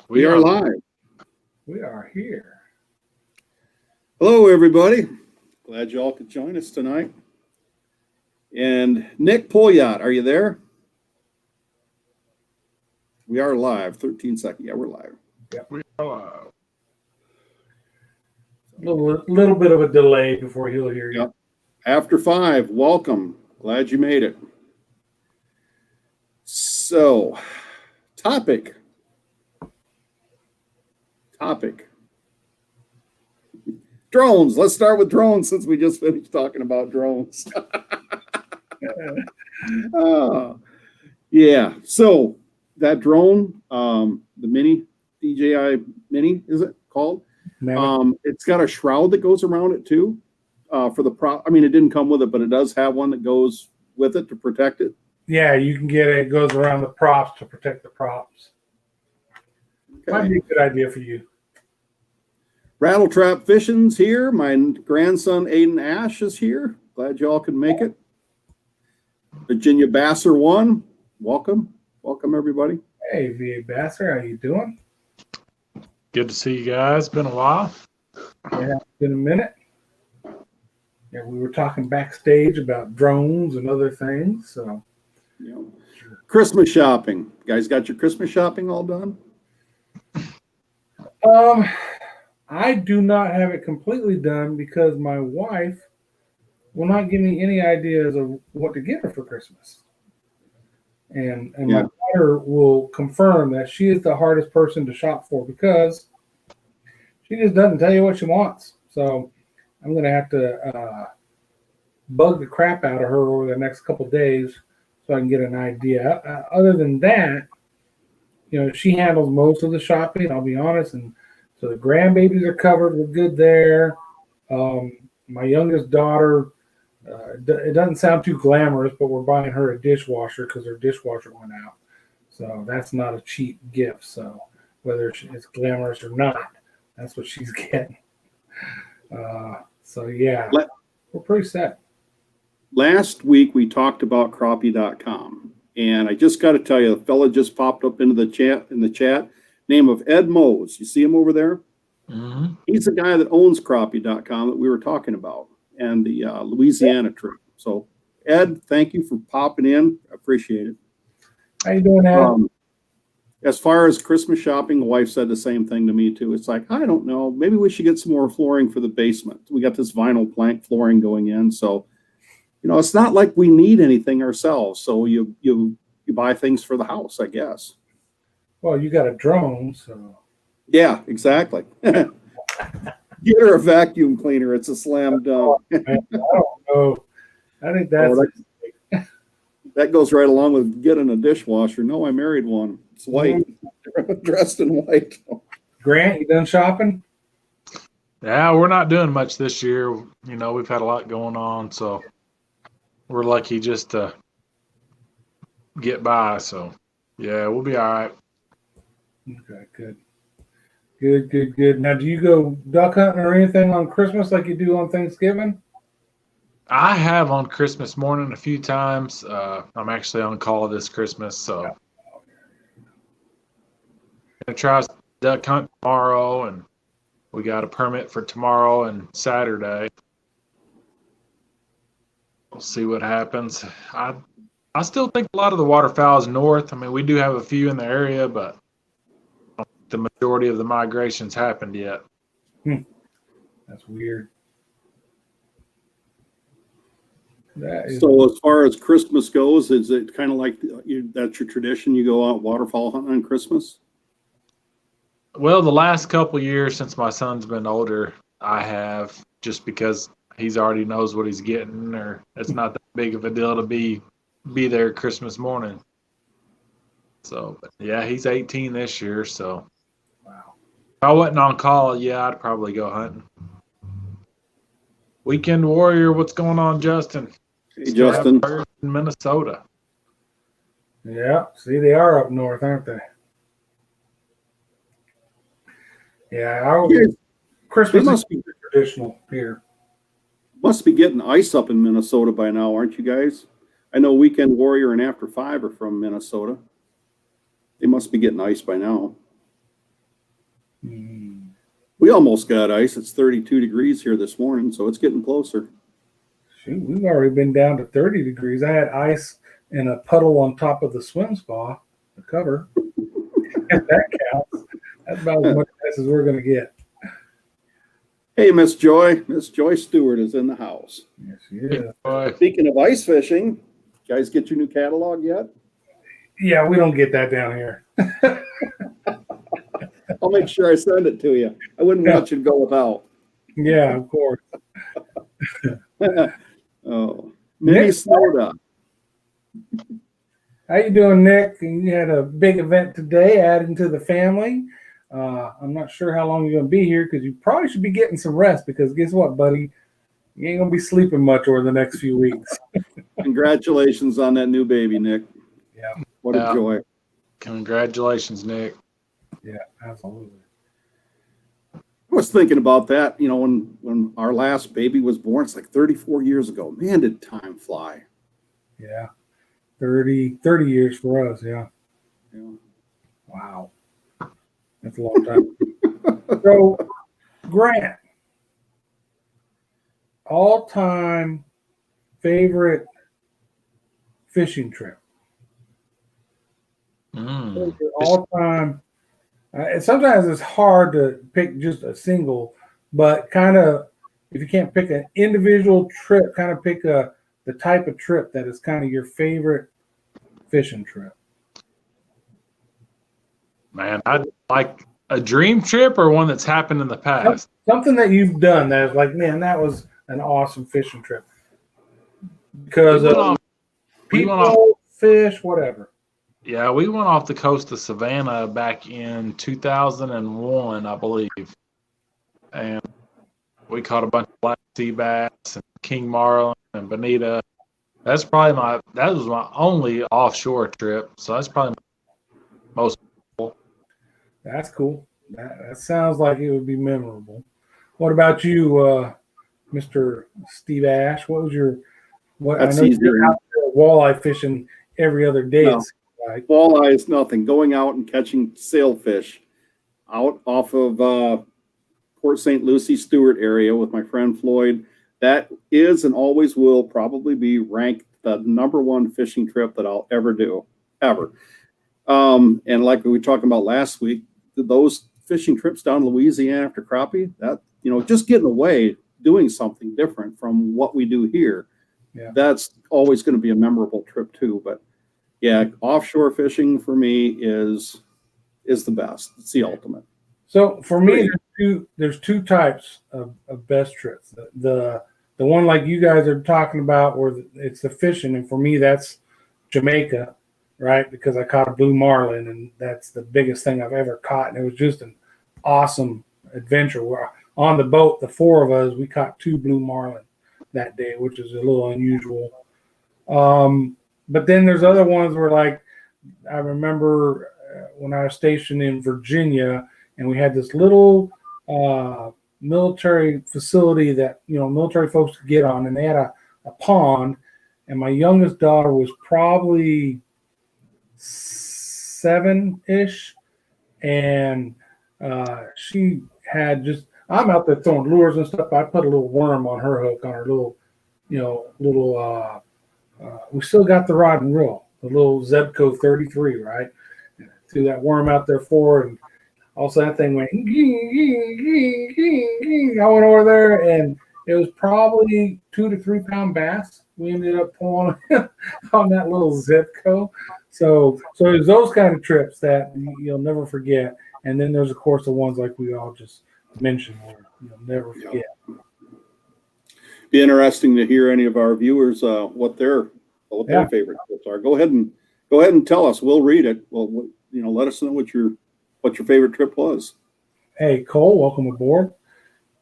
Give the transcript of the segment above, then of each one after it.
We are live. We are here. Hello, everybody. Glad you all could join us tonight. And Nick Poyat, are you there? We are live. 13 seconds. Yeah, we're live. Yep, we are live. A little bit of a delay before he'll hear you. Yep. After 5, welcome. Glad you made it. So, topic. Drones. Let's start with drones since we just finished talking about drones. Yeah. So that drone, the Mini, DJI Mini, is it called? It's got a shroud that goes around it too, for the prop. I mean, it didn't come with it, but it does have one that goes with it to protect it. Yeah, you can get it. It goes around the props to protect the props. Okay. Might be a good idea for you. Rattle Trap Fishing's here. My grandson Aiden Ash is here. Glad you all could make it. Virginia Basser 1, welcome everybody. Hey, VA Basser, how you doing? Good to see you guys. Been a while. Yeah, it's been a minute. Yeah, we were talking backstage about drones and other things. So, Christmas shopping. You guys got your Christmas shopping all done? I do not have it completely done because my wife will not give me any ideas of what to get her for Christmas. And my daughter will confirm that she is the hardest person to shop for because she just doesn't tell you what she wants. So I'm going to have to bug the crap out of her over the next couple of days so I can get an idea. Other than that, she handles most of the shopping, I'll be honest. And so the grandbabies are covered. We're good there. My youngest daughter, it doesn't sound too glamorous, but we're buying her a dishwasher because her dishwasher went out. So that's not a cheap gift. So whether it's glamorous or not, that's what she's getting. So yeah, we're pretty set. Last week we talked about crappie.com, and I just got to tell you, the fella just popped up into the chat. Name of Ed Mose. You see him over there? Mm-hmm. He's the guy that owns crappie.com that we were talking about and the Louisiana trip. So, Ed, thank you for popping in. I appreciate it. How you doing, Ed? As far as Christmas shopping, the wife said the same thing to me, too. It's like, I don't know. Maybe we should get some more flooring for the basement. We got this vinyl plank flooring going in. So, it's not like we need anything ourselves. So you buy things for the house, I guess. Well, you got a drone, so. Yeah, exactly. Get her a vacuum cleaner. It's a slam dunk. I don't know. I think that's that goes right along with getting a dishwasher. No, I married one. It's white, dressed in white. Grant, you done shopping? Yeah, we're not doing much this year. We've had a lot going on, so we're lucky just to get by. So, yeah, we'll be all right. Okay, good. Now, do you go duck hunting or anything on Christmas like you do on Thanksgiving? I have on Christmas morning a few times. I'm actually on call this Christmas, so I'm going to try duck hunt tomorrow, and we got a permit for tomorrow and Saturday. We'll see what happens. I still think a lot of the waterfowl is north. I mean, we do have a few in the area, but the majority of the migrations happened yet. That's weird. So as far as Christmas goes, is it kind of like that's your tradition? You go out waterfowl hunting on Christmas? Well, the last couple of years since my son's been older, I have, just because he's already knows what he's getting, or it's not that big of a deal to be there Christmas morning. So, but yeah, he's 18 this year, so. Wow. If I wasn't on call, yeah, I'd probably go hunting. Weekend Warrior, what's going on, Justin? Hey, Justin. In Minnesota. Yeah, see, they are up north, aren't they? Yeah, Christmas must be traditional here. Must be getting ice up in Minnesota by now, aren't you guys? I know Weekend Warrior and After 5 are from Minnesota. They must be getting ice by now. Mm. We almost got ice. It's 32 degrees here this morning, so it's getting closer. Shoot, we've already been down to 30 degrees. I had ice in a puddle on top of the swim spa, the cover. If that counts. That's about as much ice as we're going to get. Hey, Miss Joy. Miss Joy Stewart is in the house. Yes, she is. Speaking of ice fishing, you guys get your new catalog yet? Yeah, we don't get that down here. I'll make sure I send it to you. I wouldn't want you to go without. Yeah, of course. Oh, maybe Snowda. How you doing, Nick? You had a big event today, adding to the family. I'm not sure how long you're going to be here because you probably should be getting some rest because guess what, buddy? You ain't going to be sleeping much over the next few weeks. Congratulations on that new baby, Nick. Yeah. What a joy. Congratulations, Nick. Yeah, absolutely. I was thinking about that, you know, when our last baby was born, it's like 34 years ago. Man, did time fly. Yeah. 30 years for us, yeah. Yeah. Wow. That's a long time. So, Grant, all-time favorite fishing trip? All-time. Sometimes it's hard to pick just a single, but kind of if you can't pick an individual trip, kind of pick the type of trip that is kind of your favorite fishing trip. Man, I'd like a dream trip or one that's happened in the past. Something that you've done that is like, man, that was an awesome fishing trip. Because of people, fish, whatever. Yeah, we went off the coast of Savannah back in 2001, I believe. And we caught a bunch of black sea bass and king marlin and bonita. That was my only offshore trip. So that's probably my most cool. That's cool. That sounds like it would be memorable. What about you, Mr. Steve Ash? What was your That's I know easier. you're out there walleye fishing every other day. No. Like. Walleye is nothing. Going out and catching sailfish out off of Port St. Lucie Stewart area with my friend Floyd. That is and always will probably be ranked the #1 fishing trip that I'll ever do, ever. And like we were talking about last week, those fishing trips down to Louisiana after crappie, that, you know, just getting away, doing something different from what we do here. Yeah. That's always going to be a memorable trip too. But yeah, offshore fishing for me is the best. It's the ultimate. So for me, there's two types of best trips. The one like you guys are talking about where it's the fishing, and for me that's Jamaica, right? Because I caught a blue marlin, and that's the biggest thing I've ever caught, and it was just an awesome adventure. Where on the boat, the four of us, we caught 2 blue marlin that day, which is a little unusual. But then there's other ones where, like, I remember when I was stationed in Virginia, and we had this little military facility that, you know, military folks could get on, and they had a pond, and my youngest daughter was probably 7-ish, and she had just, I'm out there throwing lures and stuff. I put a little worm on her hook on her little, we still got the rod and reel, the little Zebco 33, right? Threw that worm out there for her, and also that thing went, I went over there, and it was probably 2 to 3 pound bass. We ended up pulling on that little Zebco. So there's those kind of trips that you'll never forget. And then there's, of course, the ones like we all just mentioned where you'll never forget. Be interesting to hear any of our viewers what their favorite trips are. Go ahead and tell us. We'll read it. Well, let us know what your favorite trip was. Hey, Cole, welcome aboard.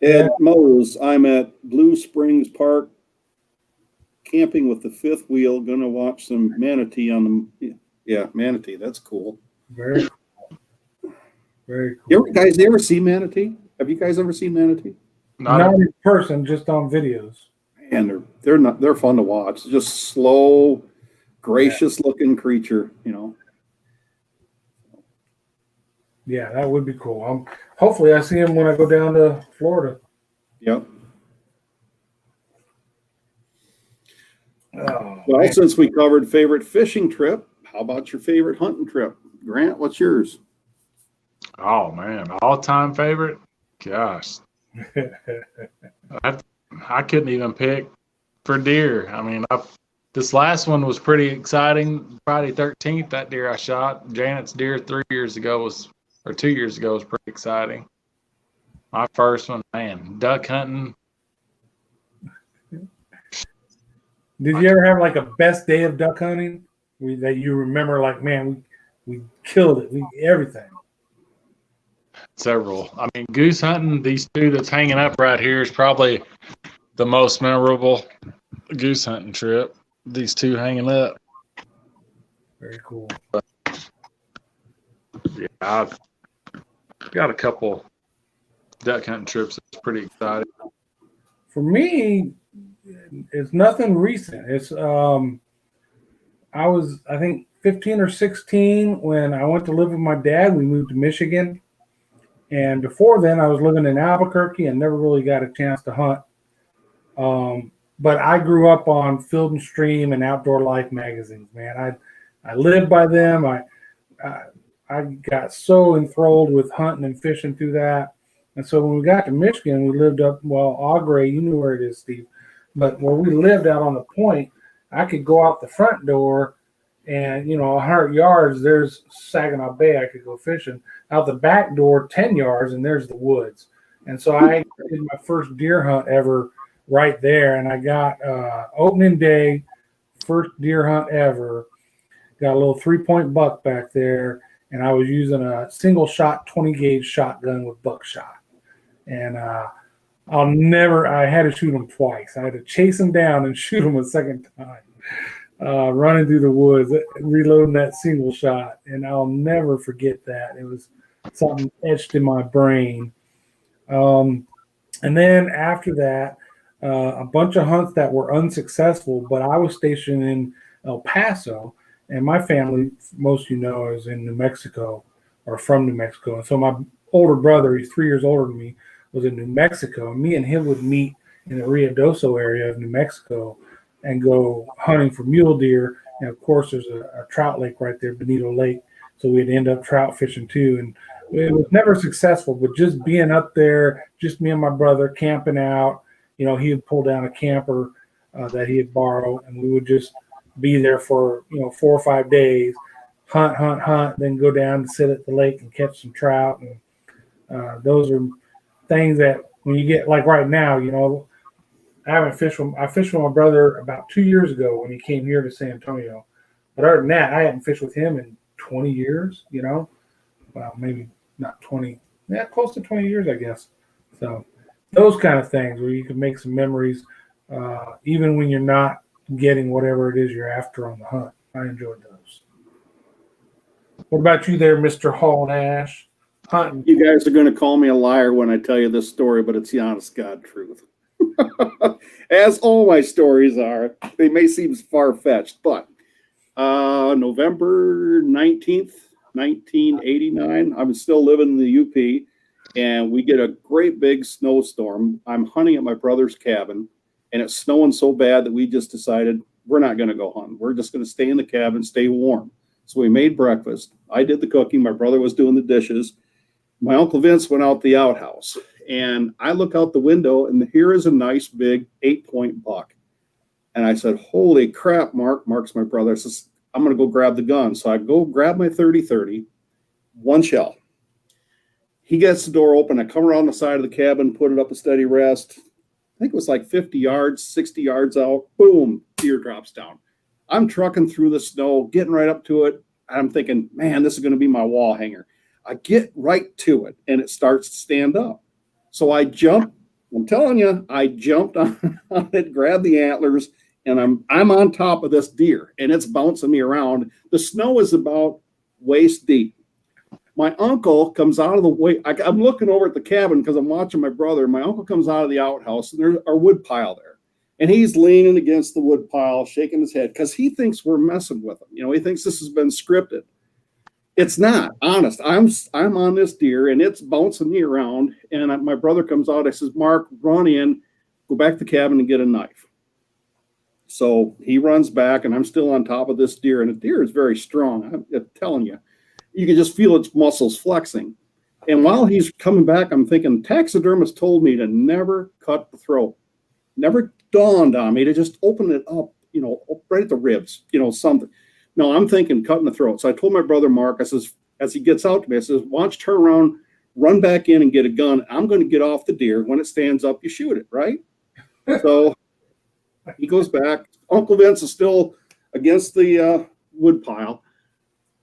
Ed Mose, I'm at Blue Springs Park camping with the fifth wheel. Gonna watch some manatee on the manatee. That's cool. Very cool. Very cool. You ever see manatee? Have you guys ever seen manatee? Not in person, just on videos. And they're fun to watch. Just slow, gracious looking creature, Yeah, that would be cool. Hopefully I see him when I go down to Florida. Yep. Oh, Well, man. since we covered favorite fishing trip, how about your favorite hunting trip? Grant, what's yours? Oh man, all-time favorite. Gosh, I, I couldn't even pick for deer. I mean, this last one was pretty exciting. Friday 13th, that deer I shot, Janet's deer 2 years ago was pretty exciting. My first one, man, duck hunting. Did you ever have like a best day of duck hunting that you remember? Like, man, we killed it. We everything. Several. I mean, goose hunting, these two that's hanging up right here is probably the most memorable goose hunting trip. These two hanging up. Very cool. Yeah, I've got a couple duck hunting trips that's pretty exciting. For me, it's nothing recent. It's I was, I think, 15 or 16 when I went to live with my dad. We moved to Michigan. And before then, I was living in Albuquerque and never really got a chance to hunt. But I grew up on Field and Stream and Outdoor Life magazines, man. I lived by them. I got so enthralled with hunting and fishing through that. And so when we got to Michigan, we lived up, well, Augrey, you knew where it is, Steve. But where we lived out on the point, I could go out the front door and, 100 yards, there's Saginaw Bay. I could go fishing. Out the back door, 10 yards, and there's the woods. And so I did my first deer hunt ever right there. And I got opening day, first deer hunt ever. Got a little 3-point buck back there. And I was using a single shot 20 gauge shotgun with buckshot. And I had to shoot him twice. I had to chase him down and shoot him a second time. Running through the woods, reloading that single shot. And I'll never forget that. It was something etched in my brain. And then after that, a bunch of hunts that were unsuccessful, but I was stationed in El Paso, and my family, most is in New Mexico or from New Mexico. And so my older brother, he's 3 years older than me, was in New Mexico. And me and him would meet in the Ruidoso area of New Mexico and go hunting for mule deer. And of course, there's a trout lake right there, Benito Lake. So we'd end up trout fishing too. And it was never successful, but just being up there, just me and my brother camping out. He would pull down a camper that he had borrowed, and we would just be there for 4 or 5 days, hunt, then go down and sit at the lake and catch some trout. And those are things that when you get like right now, I fished with my brother about 2 years ago when he came here to San Antonio. But other than that, I hadn't fished with him in 20 years. Well, maybe not 20, close to 20 years, I guess. So those kind of things where you can make some memories, even when you're not getting whatever it is you're after on the hunt. I enjoyed those. What about you there, Mr. Hall Nash? Hunting. You guys are going to call me a liar when I tell you this story, but it's the honest God truth. As all my stories are. They may seem far-fetched, but November 19th, 1989, I'm still living in the UP, and we get a great big snowstorm. I'm hunting at my brother's cabin, and it's snowing so bad that we just decided we're not going to go hunting. We're just going to stay in the cabin, stay warm. So we made breakfast. I did the cooking. My brother was doing the dishes. My Uncle Vince went out the outhouse, and I look out the window, and here is a nice big 8-point buck. And I said, holy crap, Mark. Mark's my brother. I says, I'm going to go grab the gun. So I go grab my 30-30, one shell. He gets the door open. I come around the side of the cabin, put it up a steady rest. I think it was like 50 yards, 60 yards out. Boom, deer drops down. I'm trucking through the snow, getting right up to it. I'm thinking, man, this is going to be my wall hanger. I get right to it, and it starts to stand up. So I jump. I'm telling you, I jumped on it, grabbed the antlers, and I'm on top of this deer, and it's bouncing me around. The snow is about waist deep. My uncle comes out of the way. I'm looking over at the cabin because I'm watching my brother. My uncle comes out of the outhouse, and there's our wood pile there. And he's leaning against the wood pile, shaking his head because he thinks we're messing with him. He thinks this has been scripted. It's not honest. I'm on this deer and it's bouncing me around. And my brother comes out. I says, Mark, run in, go back to the cabin and get a knife. So he runs back, and I'm still on top of this deer. And the deer is very strong. I'm telling you, you can just feel its muscles flexing. And while he's coming back, I'm thinking, taxidermist told me to never cut the throat. Never dawned on me to just open it up, right at the ribs, something. No, I'm thinking cutting the throat. So I told my brother Mark, I says, as he gets out to me, I says, why don't you turn around, run back in and get a gun. I'm going to get off the deer. When it stands up, you shoot it, right? So he goes back. Uncle Vince is still against the wood pile.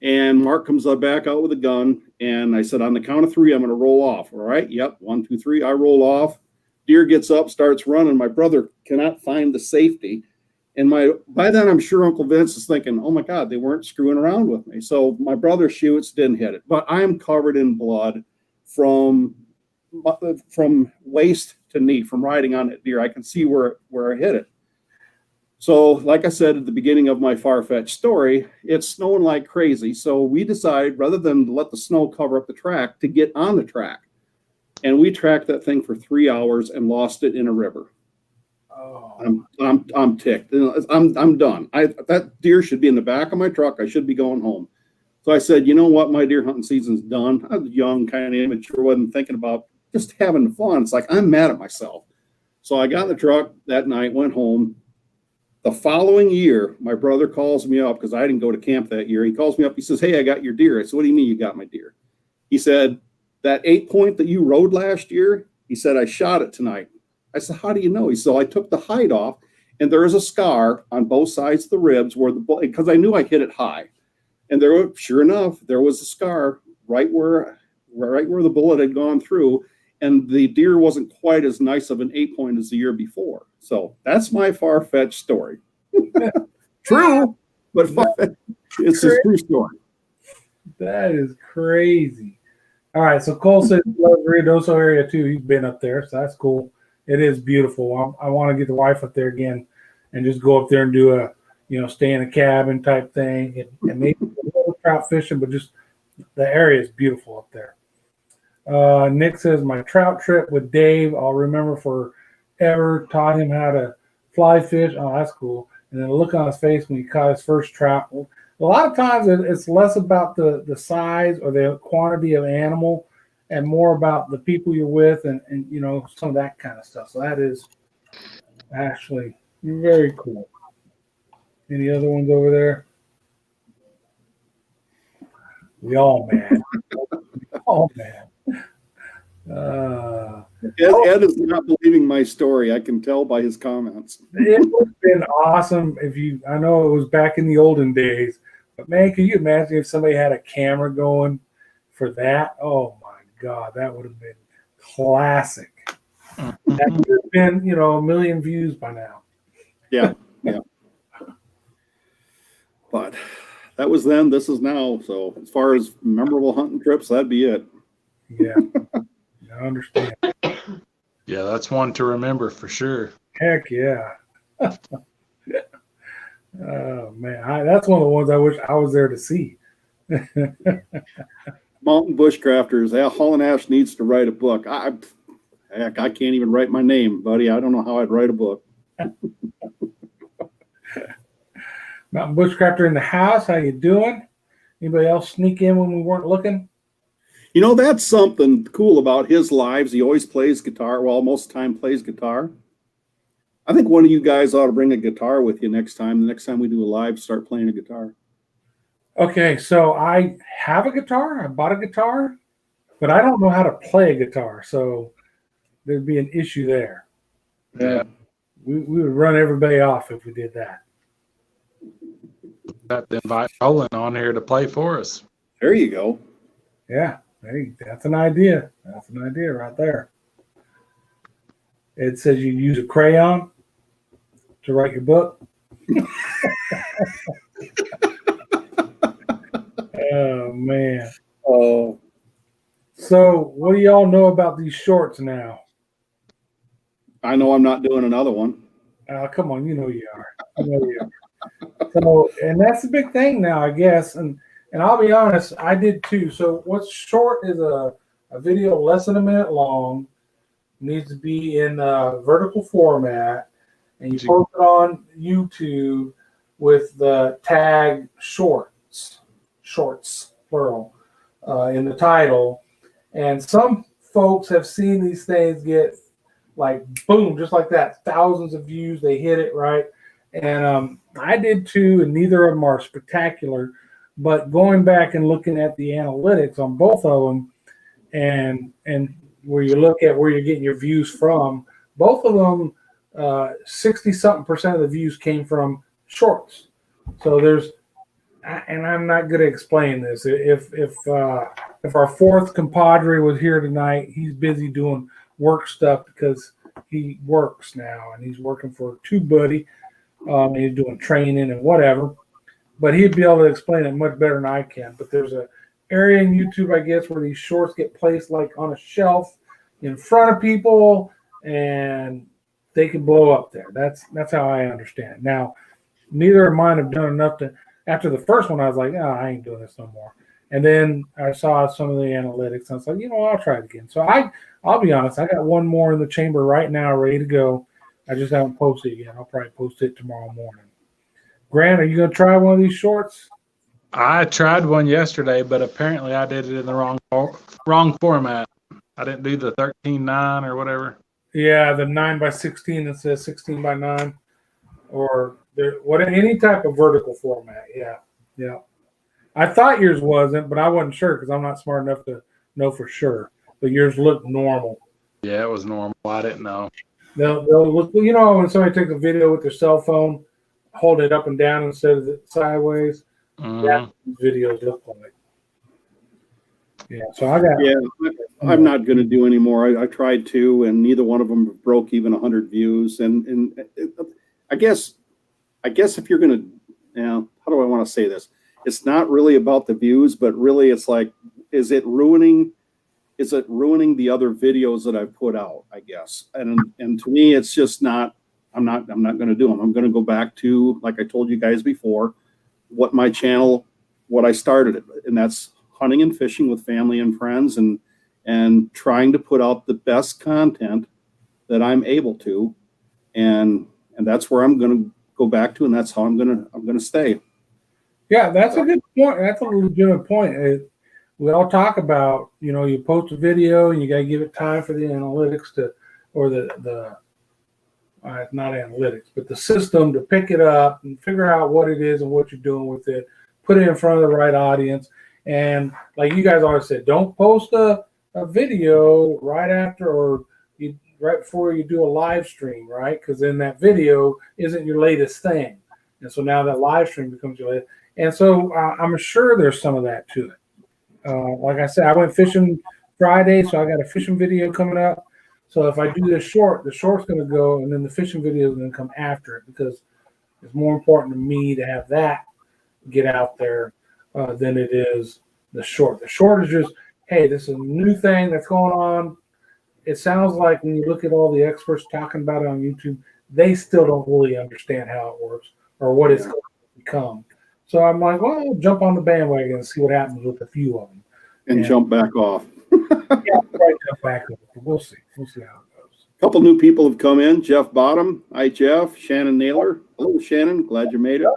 And Mark comes back out with a gun. And I said, on the count of three, I'm going to roll off. All right. Yep. 1, 2, 3. I roll off. Deer gets up, starts running. My brother cannot find the safety. And by then, I'm sure Uncle Vince is thinking, oh, my God, they weren't screwing around with me. So my brother shoots, didn't hit it. But I'm covered in blood from waist to knee from riding on that deer. I can see where I hit it. So like I said at the beginning of my far-fetched story, it's snowing like crazy. So we decide, rather than let the snow cover up the track, to get on the track. And we tracked that thing for 3 hours and lost it in a river. Oh. I'm ticked. I'm done. That deer should be in the back of my truck. I should be going home. So I said, you know what? My deer hunting season's done. I was young, kind of immature, wasn't thinking about just having fun. It's like, I'm mad at myself. So I got in the truck that night, went home. The following year, my brother calls me up because I didn't go to camp that year. He calls me up. He says, hey, I got your deer. I said, what do you mean you got my deer? He said, that 8-point that you rode last year, he said, I shot it tonight. I said, how do you know? He said, I took the hide off, and there is a scar on both sides of the ribs where because I knew I hit it high. And sure enough, there was a scar right where the bullet had gone through. And the deer wasn't quite as nice of an 8-point as the year before. So that's my far-fetched story. True, but it's a true story. That is crazy. All right, so Cole says he loves Ruidoso area too. He's been up there, so that's cool. It is beautiful. I want to get the wife up there again and just go up there and do a, stay in a cabin type thing and maybe a little trout fishing, but just the area is beautiful up there. Nick says, my trout trip with Dave, I'll remember forever. Taught him how to fly fish. Oh, that's cool. And then the look on his face when he caught his first trout. Well, a lot of times it's less about the size or the quantity of animal and more about the people you're with and some of that kind of stuff. So that is actually very cool. Any other ones over there? We all mad. All mad. Ed is not believing my story. I can tell by his comments. It would have been awesome I know it was back in the olden days, but man, can you imagine if somebody had a camera going for that? Oh my God, that would have been classic. That would have been, a million views by now. Yeah. But that was then, this is now. So as far as memorable hunting trips, that'd be it. Yeah. I understand. Yeah, that's one to remember for sure. Heck yeah. Oh man, that's one of the ones I wish I was there to see. Mountain Bushcrafters. Holland Ash needs to write a book. I can't even write my name, buddy. I don't know how I'd write a book. Mountain Bushcrafter in the house. How you doing? Anybody else sneak in when we weren't looking? That's something cool about his lives. He always plays guitar. Well, most of the time plays guitar. I think one of you guys ought to bring a guitar with you next time. The next time we do a live, start playing a guitar. Okay, so I have a guitar. I bought a guitar, but I don't know how to play a guitar. So there'd be an issue there. Yeah. We would run everybody off if we did that. Have to invite Roland on here to play for us. There you go. Yeah, hey, that's an idea. That's an idea right there. It says you use a crayon to write your book. Oh, man. Oh. So what do y'all know about these shorts now? I know I'm not doing another one. Come on, you know you are. So, and that's the big thing now, I guess. And And I'll be honest, I did too. So what's short is a video less than a minute long, needs to be in a vertical format, and you post it on YouTube with the tag shorts plural, in the title. And some folks have seen these things get like boom, just like that, thousands of views. They hit it right, and I did too. And neither of them are spectacular, but going back and looking at the analytics on both of them, and where you look at where you're getting your views from, both of them, 60-something% of the views came from shorts. So there's, and I'm not going to explain this. If our fourth compadre was here tonight, he's busy doing work stuff because he works now and he's working for TubeBuddy. He's doing training and whatever, but he'd be able to explain it much better than I can. But there's a area in YouTube, I guess, where these shorts get placed like on a shelf in front of people, and they can blow up there. That's how I understand it. Now, neither of mine have done enough to. After the first one, I was like, oh, I ain't doing this no more. And then I saw some of the analytics, and I was like, I'll try it again. So I'll be honest, I got one more in the chamber right now, ready to go. I just haven't posted it yet. I'll probably post it tomorrow morning. Grant, are you going to try one of these shorts? I tried one yesterday, but apparently I did it in the wrong format. I didn't do the 13:9 or whatever. Yeah, the 9:16 that says 16:9, or any type of vertical format. Yeah. I thought yours wasn't, but I wasn't sure because I'm not smart enough to know for sure. But yours looked normal. Yeah, it was normal. I didn't know. They'll look. When somebody takes a video with their cell phone, hold it up and down instead of it sideways. Mm-hmm. That's what these videos look like. Yeah, so I got. Yeah, I'm not going to do any more. I tried to, and neither one of them broke even 100 views. And I guess if you're going to, how do I want to say this? It's not really about the views, but really it's like, is it ruining the other videos that I've put out? I guess, and to me, it's just not. I'm not going to do them. I'm going to go back to, like I told you guys before, what I started it, and that's hunting and fishing with family and friends, and trying to put out the best content that I'm able to, and that's where I'm going to go back to, and that's how I'm going to stay. Yeah, that's a good point. That's a legitimate point. We all talk about, you post a video and you got to give it time for the analytics or not analytics, but the system to pick it up and figure out what it is and what you're doing with it, put it in front of the right audience. And like you guys always said, don't post a video right after or right before you do a live stream, right? Because then that video isn't your latest thing. And so now that live stream becomes your latest. And so I'm sure there's some of that to it. Like I said, I went fishing Friday, so I got a fishing video coming up. So if I do the short's going to go, and then the fishing video is going to come after it, because it's more important to me to have that get out there than it is the short. The short is just, hey, this is a new thing that's going on. It sounds like when you look at all the experts talking about it on YouTube, they still don't really understand how it works or what it's going to become. So I'm like, well, I'll jump on the bandwagon and see what happens with a few of them. And jump back off. Yeah, right, jump back off. But we'll see. We'll see how it goes. A couple new people have come in. Jeff Bottom. Hi, Jeff. Shannon Naylor. Hello, Shannon. Glad you made it.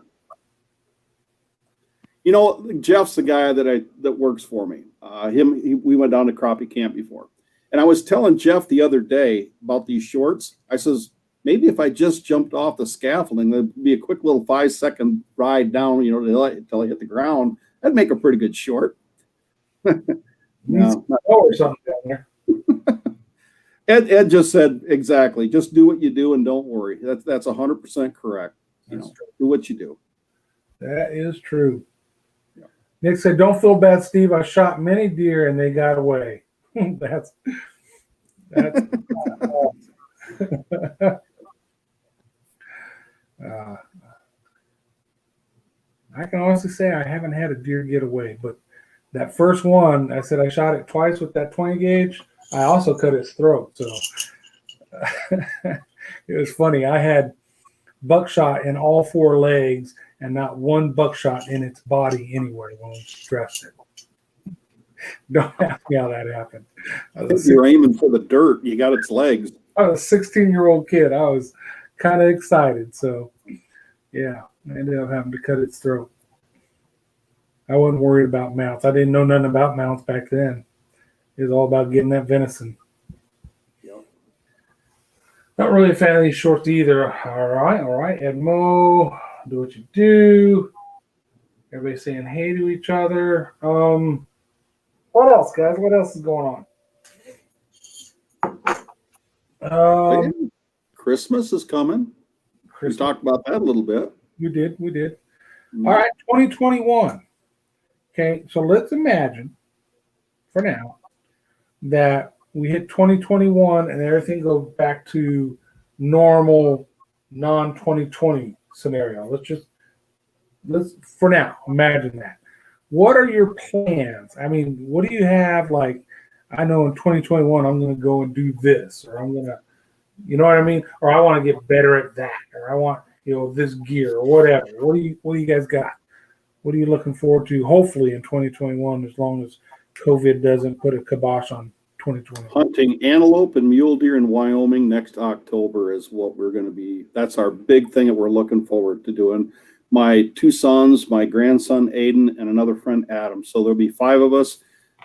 Jeff's the guy that works for me. We went down to crappie camp before. And I was telling Jeff the other day about these shorts. I says, maybe if I just jumped off the scaffolding, there'd be a quick little 5-second ride down, until I hit the ground. That'd make a pretty good short. No. Or something down there. Ed just said exactly. Just do what you do and don't worry. That's 100% correct. Do what you do. That is true. Yeah. Nick said, "Don't feel bad, Steve. I shot many deer and they got away." that's. I can honestly say I haven't had a deer get away, but that first one, I said I shot it twice with that 20 gauge. I also cut its throat. So it was funny. I had buckshot in all 4 legs, and not one buckshot in its body anywhere when we dressed it. Don't ask me how that happened. You're aiming for the dirt. You got its legs. I was a 16-year-old kid. I was kind of excited. So, yeah, I ended up having to cut its throat. I wasn't worried about mounts. I didn't know nothing about mounts back then. It was all about getting that venison. Yep. Not really a fan of these shorts either. All right, Edmo, do what you do. Everybody saying hey to each other. What else, guys? What else is going on? Christmas is coming. We talked about that a little bit. We did. Mm-hmm. All right, 2021. Okay, so let's imagine for now that we hit 2021 and everything goes back to normal non-2020 scenario. Let's for now imagine that. What are your plans? I mean, what do you have? Like, I know in 2021 I'm going to go and do this, or I'm going to, you know what I mean? Or I want to get better at that, or I want, this gear or whatever. What do you guys got? What are you looking forward to? Hopefully in 2021, as long as COVID doesn't put a kibosh on 2020. Hunting antelope and mule deer in Wyoming next October is what we're going to be. That's our big thing that we're looking forward to doing. My two sons, my grandson Aiden, and another friend Adam. So there'll be 5 of us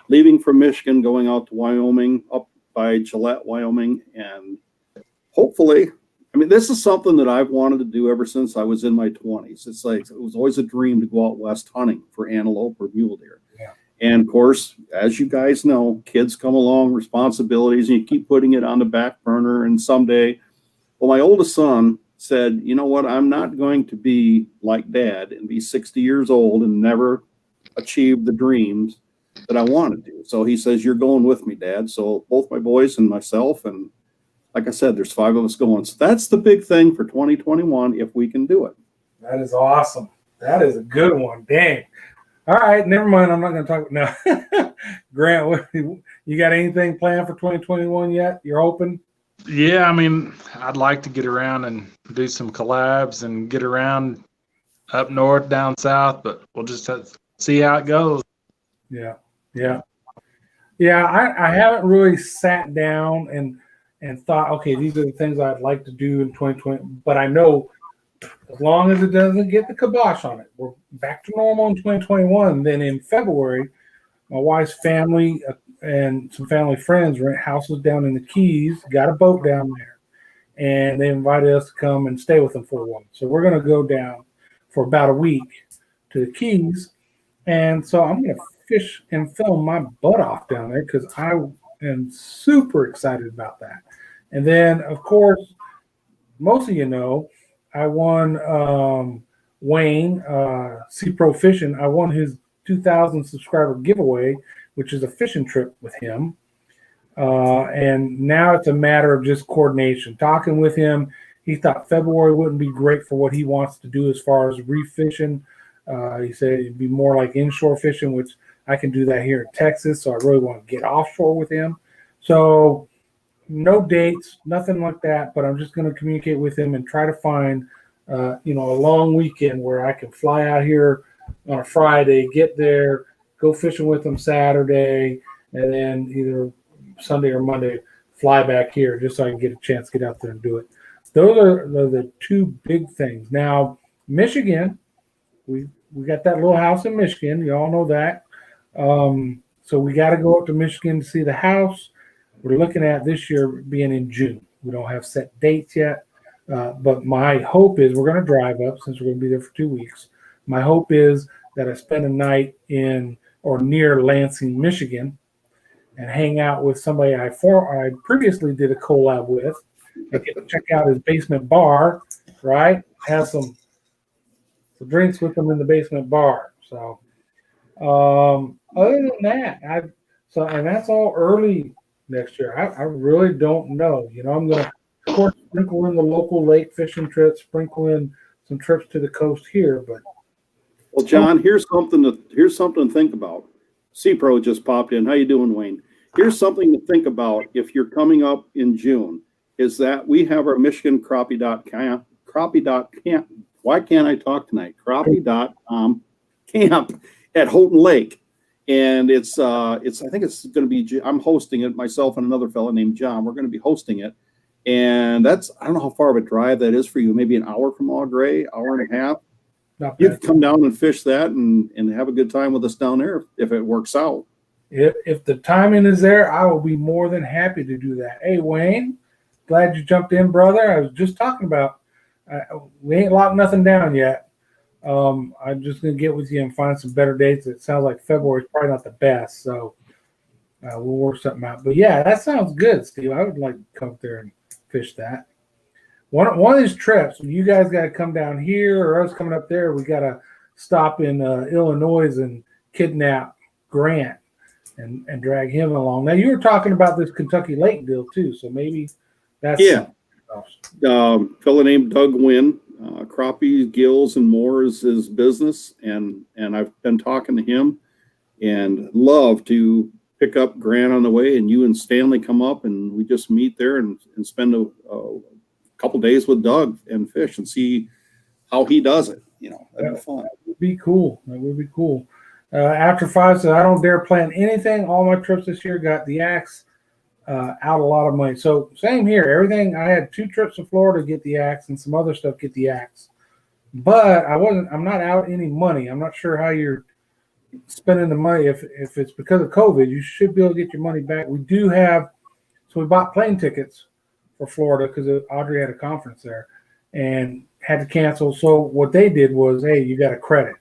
leaving from Michigan, going out to Wyoming, up by Gillette, Wyoming, and hopefully, I mean, this is something that I've wanted to do ever since I was in my 20s. It's like it was always a dream to go out west hunting for antelope or mule deer. Yeah. And of course, as you guys know, kids come along, responsibilities, and you keep putting it on the back burner. And someday, well, my oldest son said, you know what, I'm not going to be like Dad and be 60 years old and never achieve the dreams that I want to do. So he says, you're going with me, Dad. So both my boys and myself, and like I said, there's 5 of us going. So that's the big thing for 2021 if we can do it. That is awesome. That is a good one. Dang. All right, never mind. I'm not going to talk. No. Grant, you got anything planned for 2021 yet? You're open? Yeah, I mean, I'd like to get around and do some collabs and get around up north, down south, but we'll just have to see how it goes. Yeah. I haven't really sat down and thought, okay, these are the things I'd like to do in 2020. But I know as long as it doesn't get the kibosh on it, we're back to normal in 2021. Then in February, my wife's family and some family friends rent houses down in the Keys, got a boat down there, and they invited us to come and stay with them for a while. So we're going to go down for about a week to the Keys. And so I'm going to fish and film my butt off down there because I am super excited about that. And then, of course, most of you know, I won Wayne, C-Pro Fishing. I won his 2,000 subscriber giveaway, which is a fishing trip with him. And now it's a matter of just coordination. Talking with him, he thought February wouldn't be great for what he wants to do as far as reef fishing. He said it'd be more like inshore fishing, which I can do that here in Texas. So I really want to get offshore with him. So no dates, nothing like that, but I'm just going to communicate with him and try to find, a long weekend where I can fly out here on a Friday, get there, go fishing with him Saturday, and then either Sunday or Monday fly back here just so I can get a chance to get out there and do it. Those are the 2 big things. Now, Michigan, we got that little house in Michigan. You all know that. So we got to go up to Michigan to see the house. We're looking at this year being in June. We don't have set dates yet, but my hope is we're going to drive up since we're going to be there for 2 weeks. My hope is that I spend a night in or near Lansing, Michigan, and hang out with somebody I previously did a collab with. I get to check out his basement bar, right? Have some drinks with him in the basement bar. So, other than that, and that's all early next year. I really don't know. I'm going to, of course, sprinkle in the local lake fishing trips, sprinkle in some trips to the coast here. But well, John, here's something to think about. C-Pro just popped in. How you doing, Wayne? Here's something to think about if you're coming up in June. Is that we have our Michigan crappie dot camp. Why can't I talk tonight? Crappie.com camp at Houghton Lake. And I think it's going to be, I'm hosting it, myself and another fellow named John. We're going to be hosting it. And I don't know how far of a drive that is for you, maybe an hour from Au Gres, hour and a half. You can come down and fish that and have a good time with us down there if it works out. If the timing is there, I will be more than happy to do that. Hey, Wayne, glad you jumped in, brother. I was just talking about, we ain't locked nothing down yet. I'm just going to get with you and find some better dates. It sounds like February is probably not the best, so we'll work something out. But yeah, that sounds good, Steve. I would like to come up there and fish that. One of these trips, you guys got to come down here or us coming up there. We got to stop in Illinois and kidnap Grant and drag him along. Now, you were talking about this Kentucky Lake deal too, so maybe that's fellow named Doug Wynn. Crappie, gills, and more is his business, and I've been talking to him and love to pick up Grant on the way, and you and Stanley come up and we just meet there and spend a couple days with Doug and fish and see how he does it. That'd be fun. That would be cool. That would be cool. After 5 said, I don't dare plan anything. All my trips this year got the axe out a lot of money. So same here. Everything, I had 2 trips to Florida to get the axe and some other stuff get the axe. But I'm not out any money. I'm not sure how you're spending the money. If it's because of COVID, you should be able to get your money back. We do have, so we bought plane tickets for Florida because Audrey had a conference there and had to cancel. So what they did was, hey, you got a credit.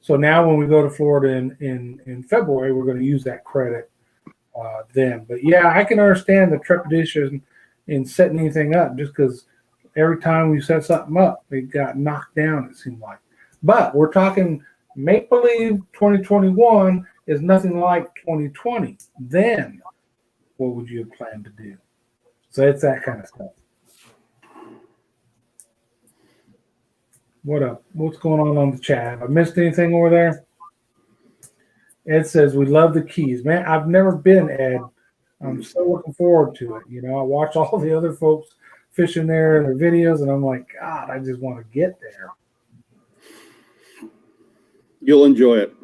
So now when we go to Florida in February, we're going to use that credit then. But yeah, I can understand the trepidation in setting anything up just because every time we set something up, it got knocked down, it seemed like. But we're talking make-believe 2021 is nothing like 2020. Then what would you have planned to do? So it's that kind of stuff. What up? What's going on the chat? Have I missed anything over there? Ed says, we love the Keys. Man, I've never been, Ed. I'm so looking forward to it. I watch all the other folks fishing there and their videos, and I'm like, God, I just want to get there. You'll enjoy it.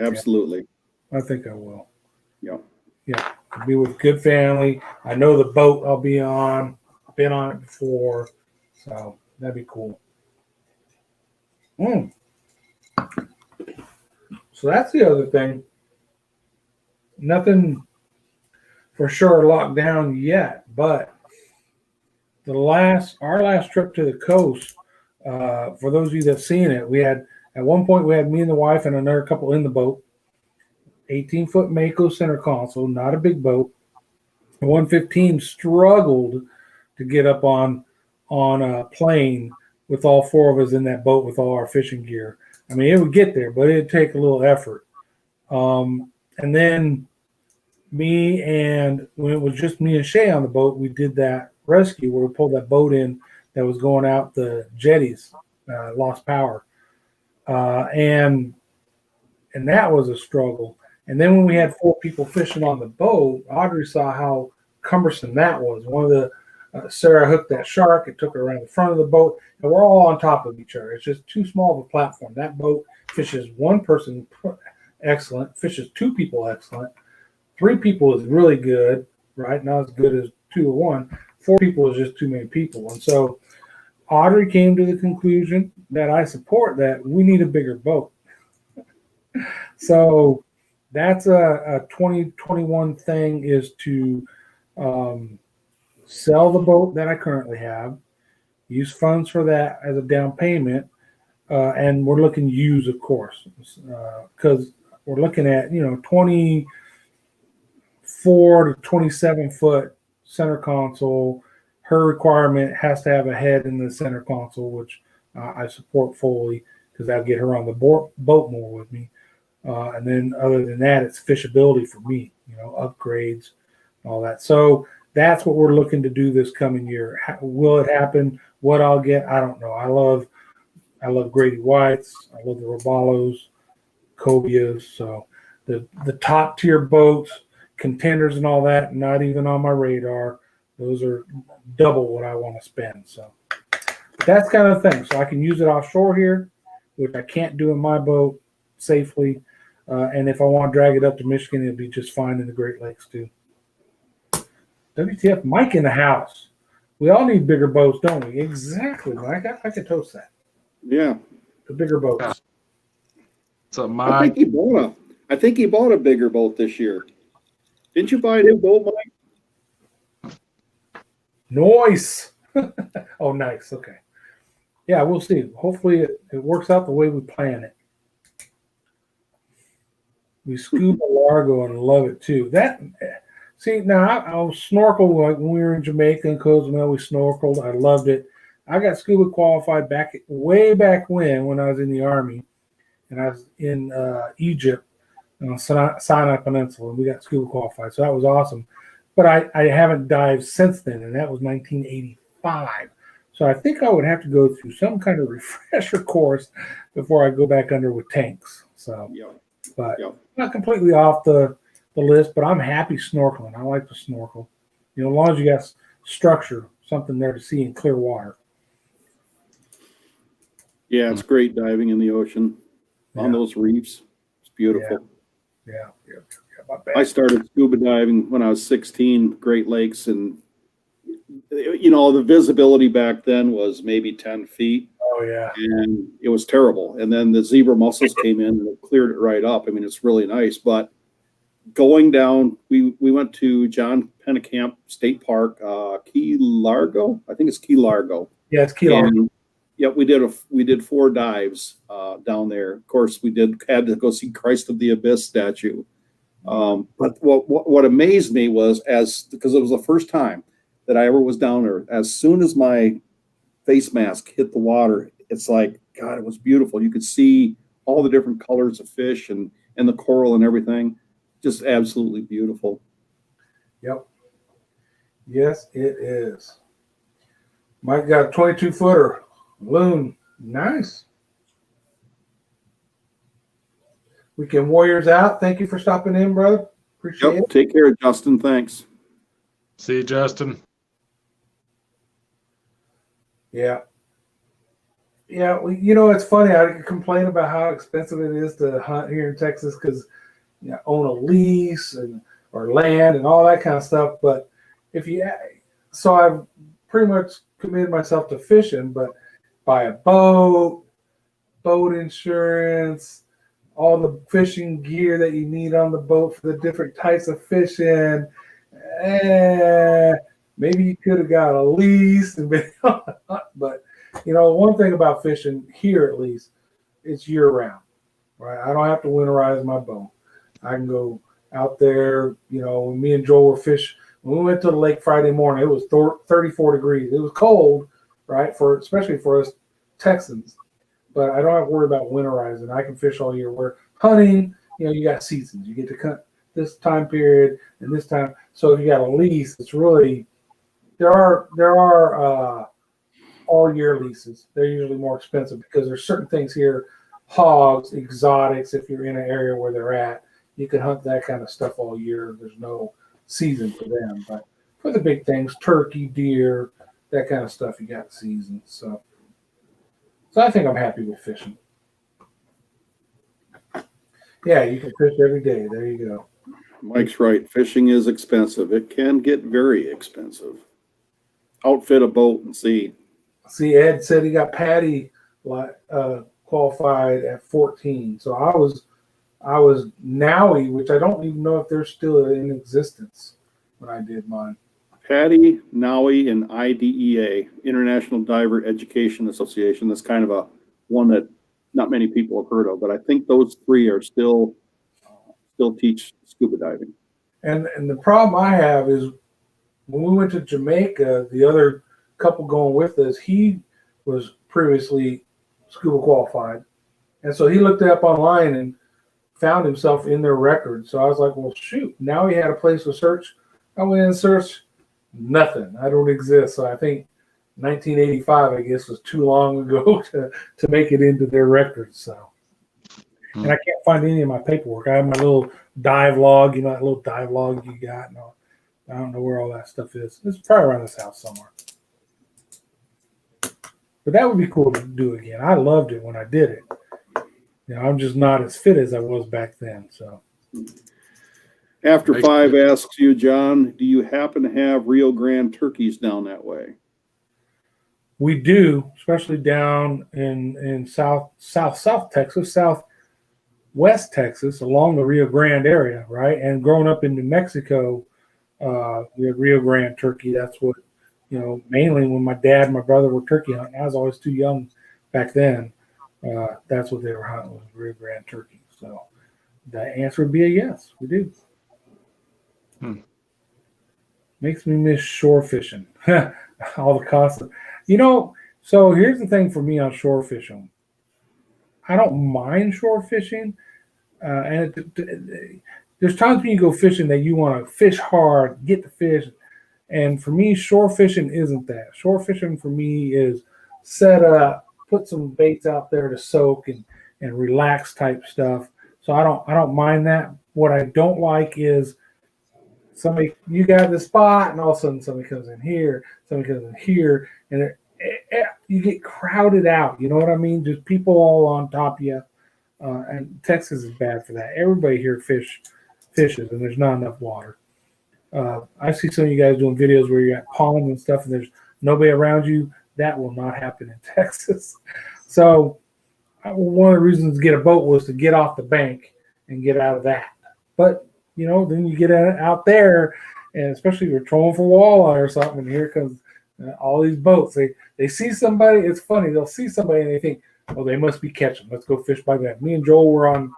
Absolutely. Yeah, I think I will. Yeah. Yeah. I'll be with good family. I know the boat I'll be on. I've been on it before. So that'd be cool. So that's the other thing. Nothing for sure locked down yet, but our last trip to the coast, for those of you that've seen it, at one point we had me and the wife and another couple in the boat, 18-foot Mako center console, not a big boat. The 115 struggled to get up on a plane with all 4 of us in that boat with all our fishing gear. I mean, it would get there, but it'd take a little effort. And then when it was just me and Shay on the boat, we did that rescue where we pulled that boat in that was going out the jetties, lost power. And that was a struggle. And then when we had 4 people fishing on the boat, Audrey saw how cumbersome that was. One of the Sarah hooked that shark. It took her around the front of the boat, and we're all on top of each other. It's just too small of a platform. That boat fishes 1 person excellent, fishes 2 people excellent. 3 people is really good, right? Not as good as 2 or 1. 4 people is just too many people. And so Audrey came to the conclusion that I support that we need a bigger boat. So that's a 2021 thing, is to sell the boat that I currently have, use funds for that as a down payment, and we're looking to use, of course, because we're looking at 24 to 27 foot center console. Her requirement has to have a head in the center console, which I support fully because that'll get her on the boat more with me. And then other than that, it's fishability for me, upgrades, all that. So that's what we're looking to do this coming year. Will it happen? What I'll get, I don't know. I love Grady Whites. I love the Robalos, Cobias. So the top tier boats, contenders and all that, not even on my radar. Those are double what I want to spend. So That's kind of thing. So I can use it offshore here, which I can't do in my boat safely. And if I want to drag it up to Michigan, it'll be just fine in the Great Lakes too. WTF, Mike in the house. We all need bigger boats, don't we? Exactly, Mike. I can toast that. Yeah. The bigger boats. Yeah. So I think he bought a bigger boat this year. Didn't you buy a new boat, Mike? Nice. Oh, nice. Okay. Yeah, we'll see. Hopefully it works out the way we plan it. We scuba Largo and love it too. Now I'll snorkel like when we were in Jamaica and Cozumel. We snorkeled. I loved it. I got scuba qualified way back when I was in the Army, and I was in Egypt on Sinai Peninsula, and we got scuba qualified. So that was awesome. But I haven't dived since then, and that was 1985. So I think I would have to go through some kind of refresher course before I go back under with tanks. So, but not completely off the list, but I'm happy snorkeling. I like to snorkel. As long as you got structure, something there to see in clear water. Yeah, it's great diving in the ocean on those reefs. It's beautiful. Yeah. I started scuba diving when I was 16, Great Lakes, and the visibility back then was maybe 10 feet. Oh yeah. And it was terrible. And then the zebra mussels came in and it cleared it right up. I mean, it's really nice. But going down, we went to John Pennekamp State Park, Key Largo. I think it's Key Largo. Yeah, it's Key Largo. Yeah, we did 4 dives down there. Of course, we had to go see Christ of the Abyss statue. But what amazed me was because it was the first time that I ever was down there. As soon as my face mask hit the water, it's like, God, it was beautiful. You could see all the different colors of fish and the coral and everything. Just absolutely beautiful. Yep. Yes, it is. Mike got a 22-footer. Loon. Nice. Weekend Warriors out. Thank you for stopping in, brother. Appreciate it. Take care, Justin. Thanks. See you, Justin. Yeah. Yeah, it's funny. I complain about how expensive it is to hunt here in Texas because own a lease or land and all that kind of stuff. But so I've pretty much committed myself to fishing, but buy a boat insurance, all the fishing gear that you need on the boat for the different types of fishing. Maybe you could have got a lease and been on the hunt, but one thing about fishing here, at least, it's year round, right? I don't have to winterize my boat. I can go out there. When me and Joel were fishing, when we went to the lake Friday morning, it was 34 degrees. It was cold, right? Especially for us Texans, but I don't have to worry about winterizing. I can fish all year. Where hunting, you got seasons. You get to cut this time period and this time. So if you got a lease, it's really there are all year leases. They're usually more expensive because there's certain things here, hogs, exotics. If you're in an area where they're at, you can hunt that kind of stuff all year. There's no season for them, but for the big things, turkey, deer, that kind of stuff, you got seasons. So I think I'm happy with fishing. Yeah, you can fish every day. There you go. Mike's right. Fishing is expensive. It can get very expensive. Outfit a boat and see. See, Ed said he got Patty qualified at 14. So I was Nowie, which I don't even know if they're still in existence when I did mine. Patty, Nowie, and IDEA, International Diver Education Association. That's kind of one that not many people have heard of, but I think those 3 are still teach scuba diving. And the problem I have is when we went to Jamaica, the other couple going with us, he was previously scuba qualified. And so he looked it up online and found himself in their record. So I was like, well, shoot, now he had a place to search. I went in and searched, nothing. I don't exist. So I think 1985, I guess, was too long ago to make it into their records. So, and I can't find any of my paperwork. I have my little dive log, that little dive log you got. No, I don't know where all that stuff is. It's probably around this house somewhere. But that would be cool to do again. I loved it when I did it. I'm just not as fit as I was back then. So After Makes 5 sense. asks you, John, do you happen to have Rio Grande turkeys down that way? we do, especially down in South Texas, Southwest Texas, along the Rio Grande area, right? And growing up in New Mexico, we had Rio Grande turkey. That's what mainly when my dad and my brother were turkey hunting. I was always too young back then. That's what they were hunting, was Rio Grande turkey. So the answer would be a yes. We do. Makes me miss shore fishing. All the costs. So here's the thing for me on shore fishing. I don't mind shore fishing. There's times when you go fishing that you want to fish hard, get the fish. And for me, shore fishing isn't that. Shore fishing for me is set up, put some baits out there to soak and relax type stuff. So I don't mind that. What I don't like is you got the spot, and all of a sudden somebody comes in here, and you get crowded out. You know what I mean? Just people all on top of you. And Texas is bad for that. Everybody here fishes, and there's not enough water. I see some of you guys doing videos where you're at pond and stuff, and there's nobody around you. That will not happen in Texas. So one of the reasons to get a boat was to get off the bank and get out of that. But then you get out there, and especially if you're trolling for walleye or something, and here comes all these boats. They see somebody. It's funny. They'll see somebody and they think, "Oh, they must be catching. Let's go fish by them." Me and Joel were on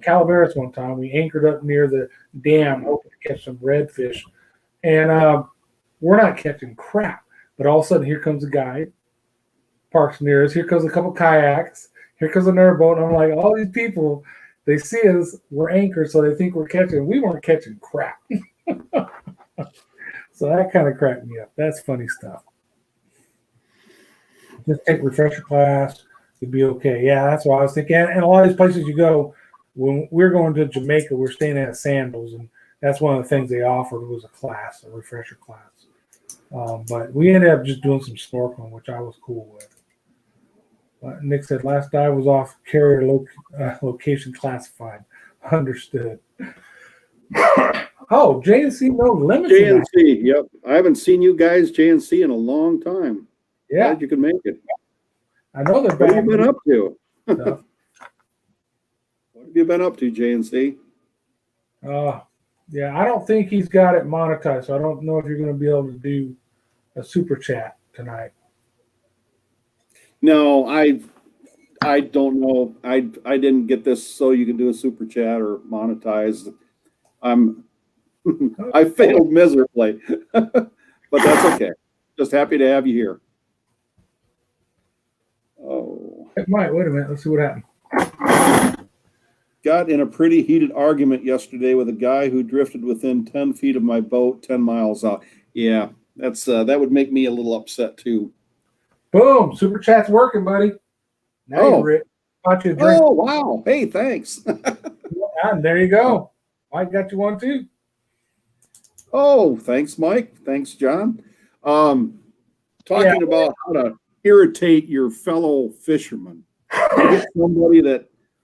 Calaveras one time. We anchored up near the dam, hoping to catch some redfish, and we're not catching crap. But all of a sudden, here comes a guy, parks near us. Here comes a couple kayaks. Here comes another boat. And I'm like, all these people, they see us. We're anchored, so they think we're catching. We weren't catching crap. So that kind of cracked me up. That's funny stuff. Just take refresher class. You'll be okay. Yeah, that's what I was thinking. And a lot of these places you go, when we're going to Jamaica, we're staying at Sandals, and that's one of the things they offered was a refresher class. But we ended up just doing some snorkeling, which I was cool with. Nick said, last dive was off carrier location classified. Understood. Oh, JNC no limits. JNC, yep. I haven't seen you guys JNC in a long time. Yeah. Glad you could make it. I know they're What back. have you been up to? What have you been up to, JNC? Yeah, I don't think he's got it monetized, so I don't know if you're going to be able to do a super chat tonight. No, I don't know. I didn't get this so you can do a super chat or monetize. I failed miserably, but that's okay. Just happy to have you here. Oh, It might. Wait a minute. Let's see what happened. Got in a pretty heated argument yesterday with a guy who drifted within 10 feet of my boat 10 miles out. Yeah, that would make me a little upset too. Boom! Super chat's working, buddy. Now you're rich. Bought you a drink. Oh, wow. Hey, thanks. And there you go. Mike got you one too. Oh, thanks, Mike. Thanks, John. Talking about how to irritate your fellow fishermen. You get somebody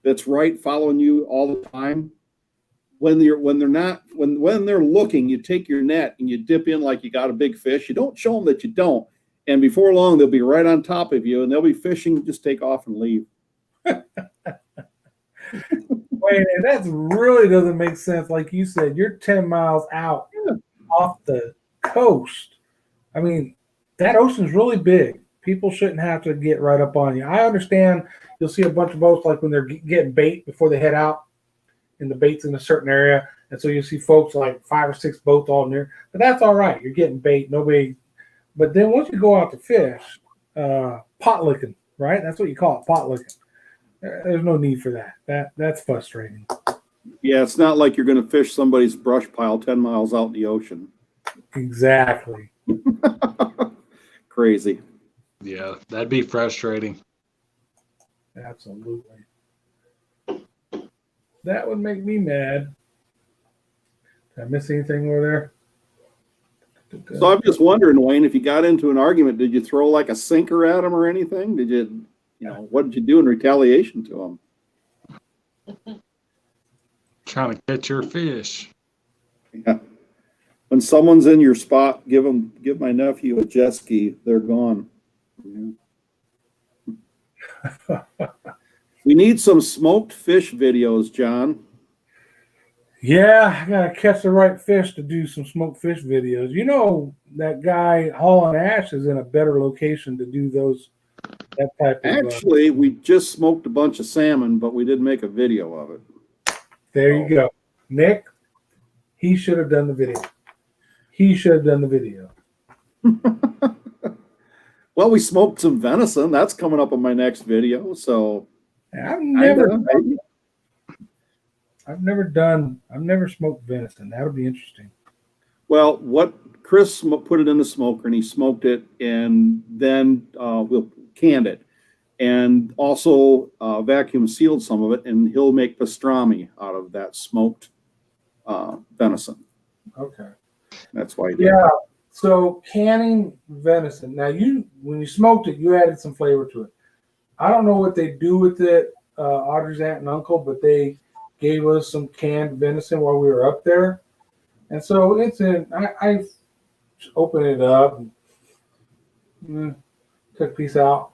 that's right following you all the time. When they're looking, you take your net and you dip in like you got a big fish. You don't show them that you don't. And before long, they'll be right on top of you and they'll be fishing, just take off and leave. Wait, and that really doesn't make sense. Like you said, you're 10 miles out off the coast. I mean, that ocean's really big. People shouldn't have to get right up on you. I understand you'll see a bunch of boats like when they're getting bait before they head out, and the bait's in a certain area. And so you see folks like 5 or 6 boats all near. But that's all right. You're getting bait. Nobody. But then once you go out to fish, pot licking, right? That's what you call it, pot licking. There's no need for that. That's frustrating. Yeah, it's not like you're going to fish somebody's brush pile 10 miles out in the ocean. Exactly. Crazy. Yeah, that'd be frustrating. Absolutely. That would make me mad. Did I miss anything over there? So I'm just wondering, Wayne, if you got into an argument, did you throw like a sinker at him or anything? Did you, what did you do in retaliation to him? Trying to catch your fish. Yeah. When someone's in your spot, give my nephew a jet ski. They're gone. Yeah. We need some smoked fish videos, John. Yeah, I gotta catch the right fish to do some smoked fish videos. You know that guy Hall and Ash is in a better location to do that type of. Actually, we just smoked a bunch of salmon, but we didn't make a video of it. There you go, Nick. He should have done the video. Well, we smoked some venison. That's coming up on my next video. So I've never smoked venison. That'll be interesting. Well, what Chris put it in the smoker and he smoked it, and then we'll canned it, and also vacuum sealed some of it, and he'll make pastrami out of that smoked venison. Okay. That's why. He did Yeah. So canning venison. Now when you smoked it, you added some flavor to it. I don't know what they do with it, Audrey's aunt and uncle, but they gave us some canned venison while we were up there. And so it's in, I opened it up and took a piece out.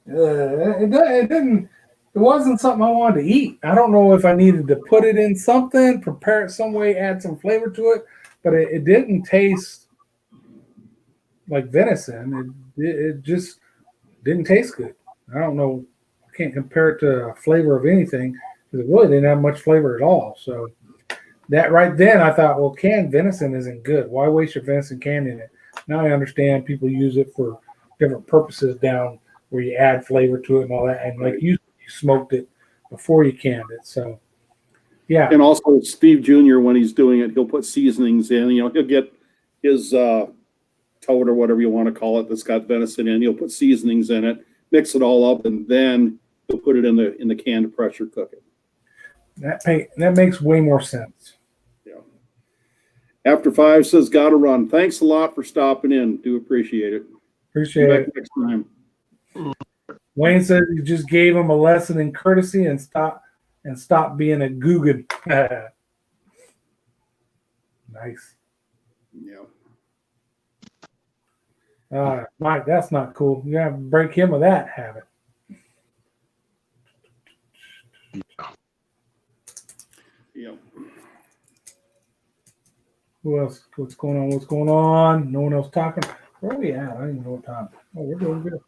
It wasn't something I wanted to eat. I don't know if I needed to put it in something, prepare it some way, add some flavor to it, but it didn't taste like venison. It just didn't taste good. I don't know. I can't compare it to a flavor of anything because it really didn't have much flavor at all. So that right then I thought, well, canned venison isn't good. Why waste your venison canning it? Now I understand people use it for different purposes down where you add flavor to it and all that. And like you smoked it before you canned it. So yeah. And also Steve Jr., when he's doing it, he'll put seasonings in. He'll get his toad or whatever you want to call it that's got venison in. He'll put seasonings in it, mix it all up, and then he'll put it in the can to pressure cook it. That makes way more sense. Yeah. After 5 says, gotta run. Thanks a lot for stopping in. Do appreciate it. Appreciate it. Next time. Wayne said you just gave him a lesson in courtesy and stop being a Googan. Nice. Yeah. Mike, that's not cool. You have to break him of that habit. Yeah. Who else? What's going on? What's going on? No one else talking. Where are we at? I don't even know what time. Oh, we're doing good.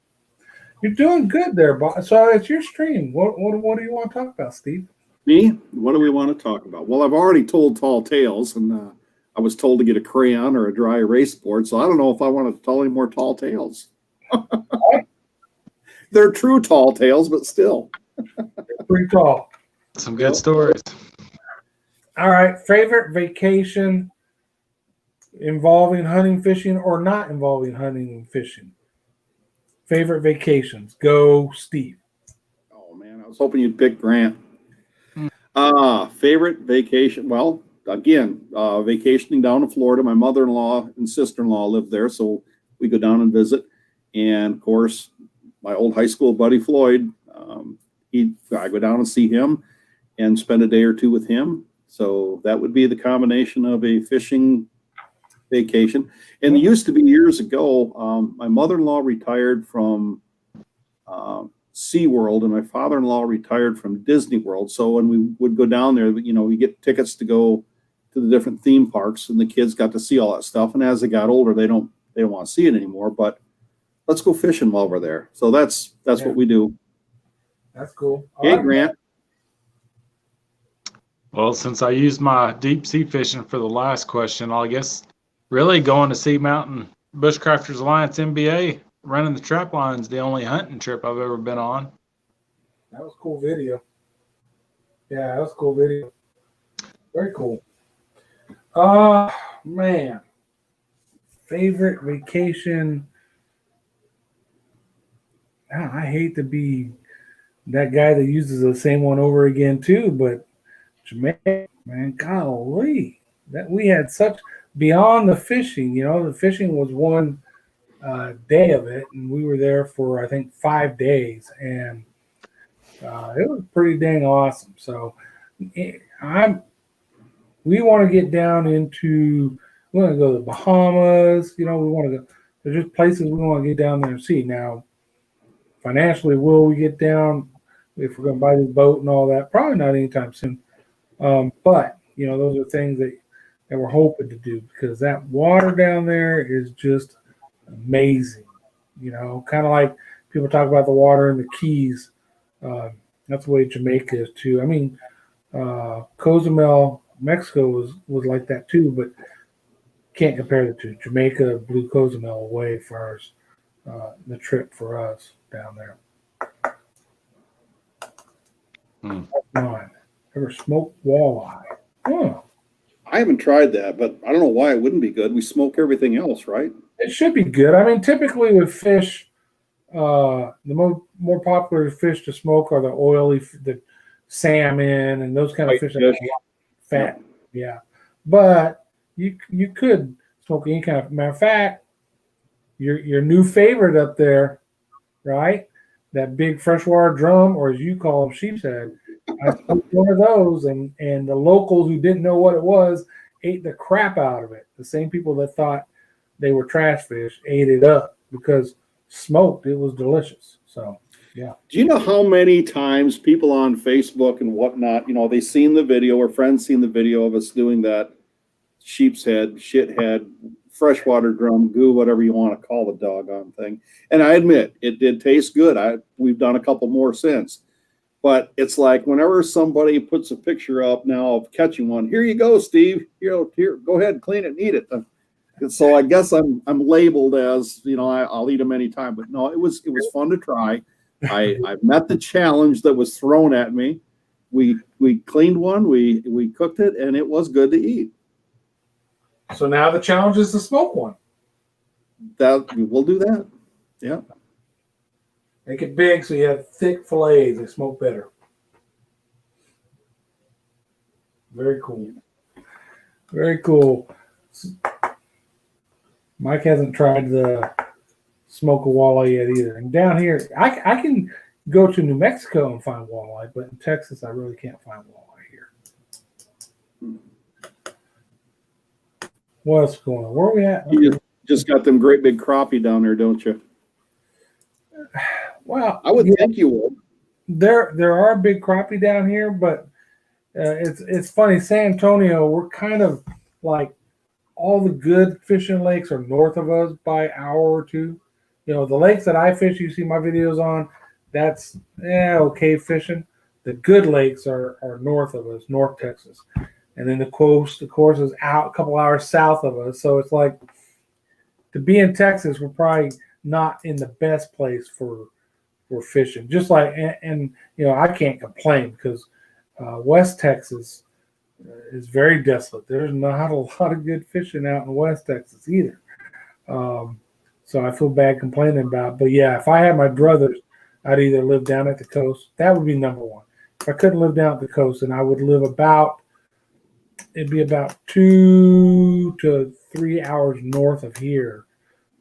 You're doing good there, Bob. So it's your stream. What do you want to talk about, Steve? Me? What do we want to talk about? Well, I've already told tall tales, and I was told to get a crayon or a dry erase board, so I don't know if I want to tell any more tall tales. They're true tall tales, but still. Pretty tall. Some good stories. All right. Favorite vacation involving hunting, fishing, or not involving hunting and fishing? Favorite vacations. Go, Steve. Oh, man. I was hoping you'd pick Grant. Favorite vacation. Well, again, vacationing down in Florida. My mother-in-law and sister-in-law live there, so we go down and visit. And, of course, my old high school buddy, Floyd, I go down and see him and spend a day or two with him. So that would be the combination of a fishing vacation. And it used to be years ago, my mother-in-law retired from SeaWorld and my father-in-law retired from Disney World. So when we would go down there, we get tickets to go to the different theme parks, and the kids got to see all that stuff. And as they got older, they don't want to see it anymore, but let's go fishing while we're there. So that's what we do. That's cool. Hey, Grant. Well, since I used my deep sea fishing for the last question, I guess really going to Sea Mountain Bushcrafters Alliance MBA, running the trap line's the only hunting trip I've ever been on. That was a cool video. Yeah, that was a cool video. Very cool. Man. Favorite vacation. I hate to be that guy that uses the same one over again too, but Jamaica, man, golly. that we had such beyond the fishing. The fishing was one day of it, and we were there for I think 5 days, and it was pretty dang awesome. So I'm we want to get down into we want to go to the Bahamas. We want to go. There's just places we want to get down there and see. Now, financially, will we get down if we're going to buy this boat and all that? Probably not anytime soon. But those are things that we're hoping to do because that water down there is just amazing. Kind of like people talk about the water in the Keys. That's the way Jamaica is too. I mean, Cozumel, Mexico was like that too, but can't compare the two. Jamaica blew Cozumel away as far as the trip for us down there. Come on. Ever smoked walleye? Oh. I haven't tried that, but I don't know why it wouldn't be good. We smoke everything else, right? It should be good. I mean, typically with fish, the more popular fish to smoke are the oily, the salmon and those kind of fish that have fat. Yeah, but you could smoke any kind of. Matter of fact, your new favorite up there, right? That big freshwater drum, or as you call them, sheep's head. I smoked one of those, and the locals who didn't know what it was ate the crap out of it. The same people that thought they were trash fish ate it up because smoked, it was delicious. So, yeah. Do you know how many times people on Facebook and whatnot, they seen the video or friends seen the video of us doing that sheep's head, shit head, freshwater drum, goo, whatever you want to call the doggone thing. And I admit, it did taste good. We've done a couple more since. But it's like whenever somebody puts a picture up now of catching one, here you go, Steve. Here, go ahead, clean it and eat it. And so I guess I'm labeled as, I'll eat them anytime. But no, it was fun to try. I met the challenge that was thrown at me. We cleaned one, we cooked it, and it was good to eat. So now the challenge is to smoke one. We'll do that. Yeah. Make it big so you have thick fillets. They smoke better. Very cool. Very cool. Mike hasn't tried the smoke a walleye yet either. And down here, I can go to New Mexico and find walleye, but in Texas, I really can't find walleye here. What's going on? Where are we at? You just got them great big crappie down there, don't you? Well, I would think you would. There are big crappie down here, but it's funny. San Antonio, we're kind of like all the good fishing lakes are north of us by an hour or two. The lakes that I fish, you see my videos on, that's okay fishing. The good lakes are north of us, North Texas. And then the coast, of course, is out a couple hours south of us. So it's like to be in Texas, we're probably not in the best place for fishing. Just like, and I can't complain because West Texas is very desolate. There's not a lot of good fishing out in West Texas either. So I feel bad complaining about it. But yeah, if I had my druthers, I'd either live down at the coast. That would be number one. If I couldn't live down at the coast, then I would live it'd be about 2 to 3 hours north of here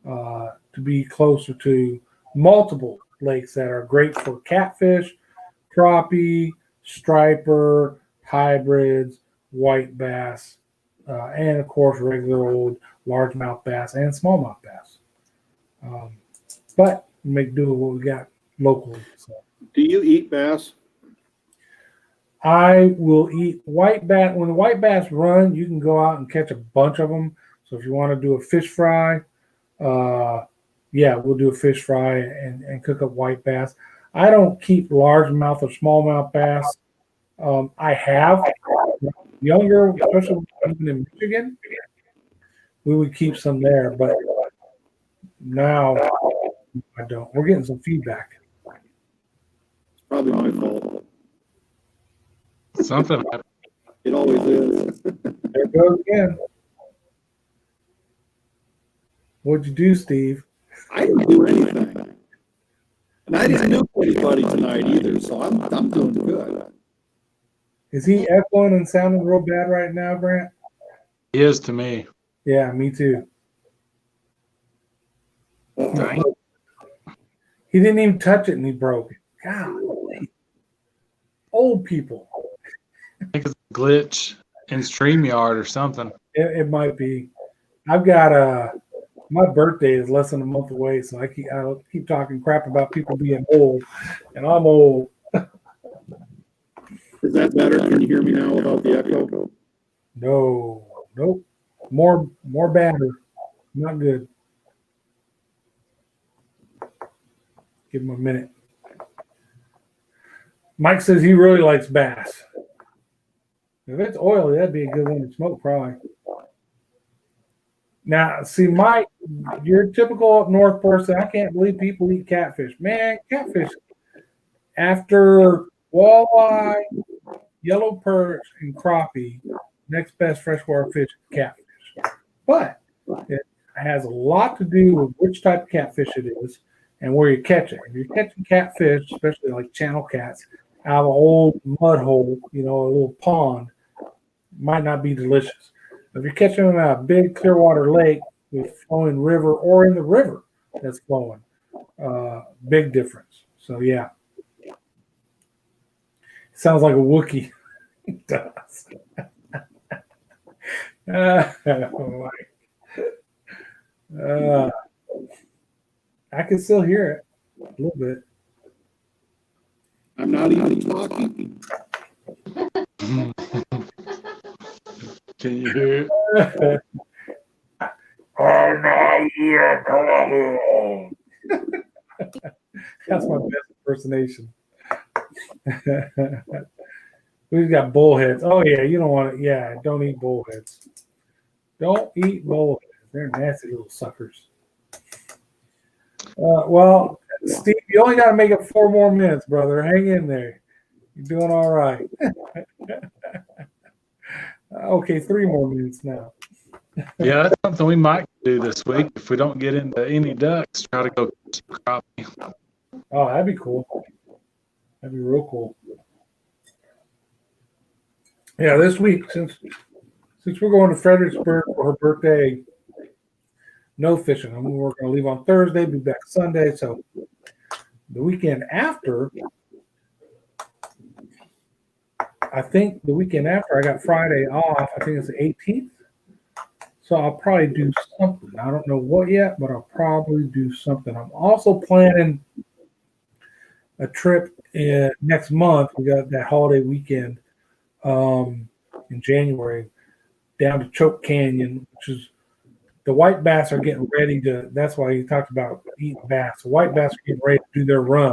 to be closer to multiple lakes that are great for catfish, crappie, striper, hybrids, white bass, and of course regular old largemouth bass and smallmouth bass. But we make do with what we got locally. So. Do you eat bass? I will eat white bass. When the white bass run, you can go out and catch a bunch of them. So if you want to do a fish fry, we'll do a fish fry and cook up white bass. I don't keep largemouth or smallmouth bass. I have younger, especially in Michigan, we would keep some there, but now I don't. We're getting some feedback. It's probably my fault. Something. It always is. There it goes again. What'd you do, Steve? I didn't do anything. And I didn't know anybody tonight either, so I'm doing good. Is he echoing and sounding real bad right now, Grant? He is to me. Yeah, me too. Dang. He didn't even touch it and he broke it. God, old people. I think it's a glitch in StreamYard or something. It might be. I've got my birthday is less than a month away, so I keep talking crap about people being old, and I'm old. Is that better? Can you hear me now without the echo? No, nope. More batter. Not good. Give him a minute. Mike says he really likes bass. If it's oily, that'd be a good one to smoke, probably. Now, see, Mike, you're a typical up north person. I can't believe people eat catfish. Man, catfish, after walleye, yellow perch, and crappie, next best freshwater fish is catfish. But it has a lot to do with which type of catfish it is and where you catch it. If you're catching catfish, especially like channel cats, out of an old mud hole, a little pond, might not be delicious. If you're catching them out of a big Clearwater lake with flowing river or in the river that's flowing, big difference. So, yeah. Sounds like a Wookiee. It does. I can still hear it a little bit. I'm not even talking. Can you hear it? That's my best impersonation. We've got bullheads. Oh, yeah, you don't want it. Yeah, don't eat bullheads. Don't eat bullheads. They're nasty little suckers. Well, Steve, you only got to make it 4 more minutes, brother. Hang in there. You're doing all right. Okay, 3 more minutes now. Yeah, that's something we might do this week if we don't get into any ducks. Try to go catch some crappie. Oh, that'd be cool. That'd be real cool. Yeah, this week, since we're going to Fredericksburg for her birthday, no fishing. We're going to leave on Thursday, be back Sunday. So the weekend after, I got Friday off. I think it's the 18th. So I'll probably do something. I don't know what yet, but I'll probably do something. I'm also planning a trip next month. We got that holiday weekend in January down to Choke Canyon, which is the white bass are getting ready to. That's why he talked about eating bass. The white bass are getting ready to do their run,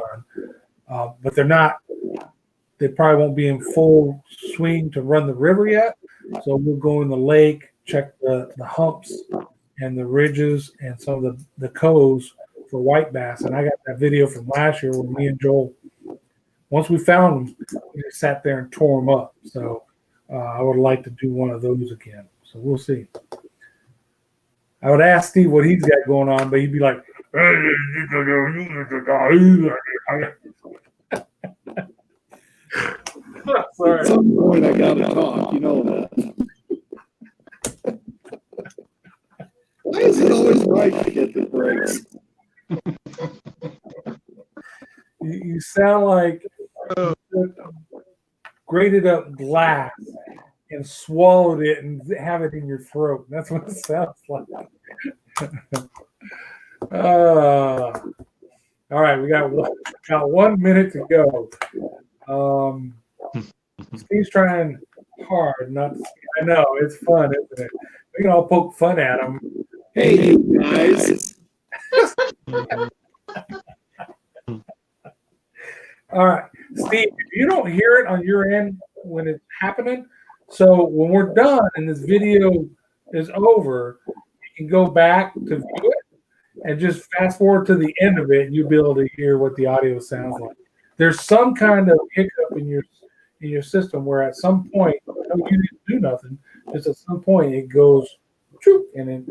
but they're not. They probably won't be in full swing to run the river yet. So we'll go in the lake, check the humps and the ridges and some of the coves for white bass. And I got that video from last year where me and Joel, once we found them, we just sat there and tore them up. So I would like to do one of those again. So we'll see. I would ask Steve what he's got going on, but he'd be like, sorry. At some point, I got to talk. You know that. Why is it always right to get the breaks? You sound like grated up glass and swallowed it and have it in your throat. That's what it sounds like. All right, we got 1 minute to go. Steve's trying hard not to. I know it's fun, isn't it? We can all poke fun at him. Hey, you guys. All right, Steve, if you don't hear it on your end when it's happening, so when we're done and this video is over, you can go back to view it and just fast forward to the end of it, and you'll be able to hear what the audio sounds like. There's some kind of hiccup in your system where at some point, you didn't do nothing, just at some point it goes and it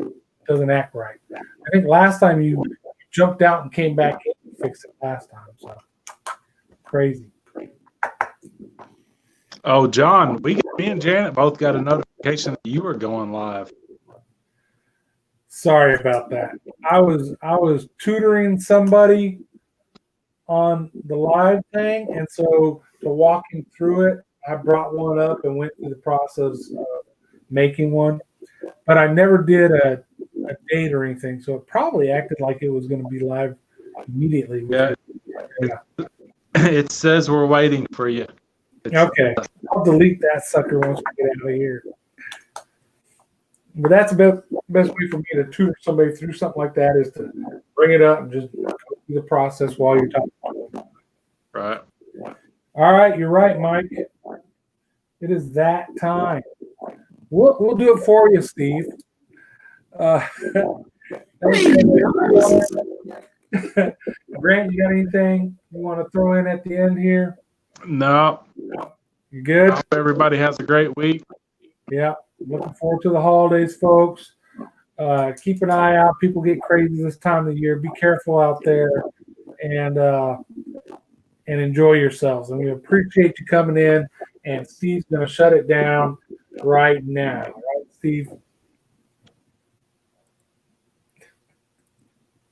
doesn't act right. I think last time you jumped out and came back in and fixed it last time. So crazy. Oh, John, me and Janet both got a notification that you were going live. Sorry about that. I was tutoring somebody on the live thing, and so to walk him through it, I brought one up and went through the process of making one. But I never did a date or anything, so it probably acted like it was going to be live immediately. Yeah. It says we're waiting for you. Okay. I'll delete that sucker once we get out of here. But that's the best way for me to tutor somebody through something like that is to bring it up and just go through the process while you're talking. Right. All right, you're right, Mike. It is that time. We'll do it for you, Steve. Grant, you got anything you want to throw in at the end here? No. You good? I hope everybody has a great week. Yeah. Looking forward to the holidays, folks. Keep an eye out. People get crazy this time of the year. Be careful out there and enjoy yourselves. And we appreciate you coming in. And Steve's going to shut it down right now. Right, Steve?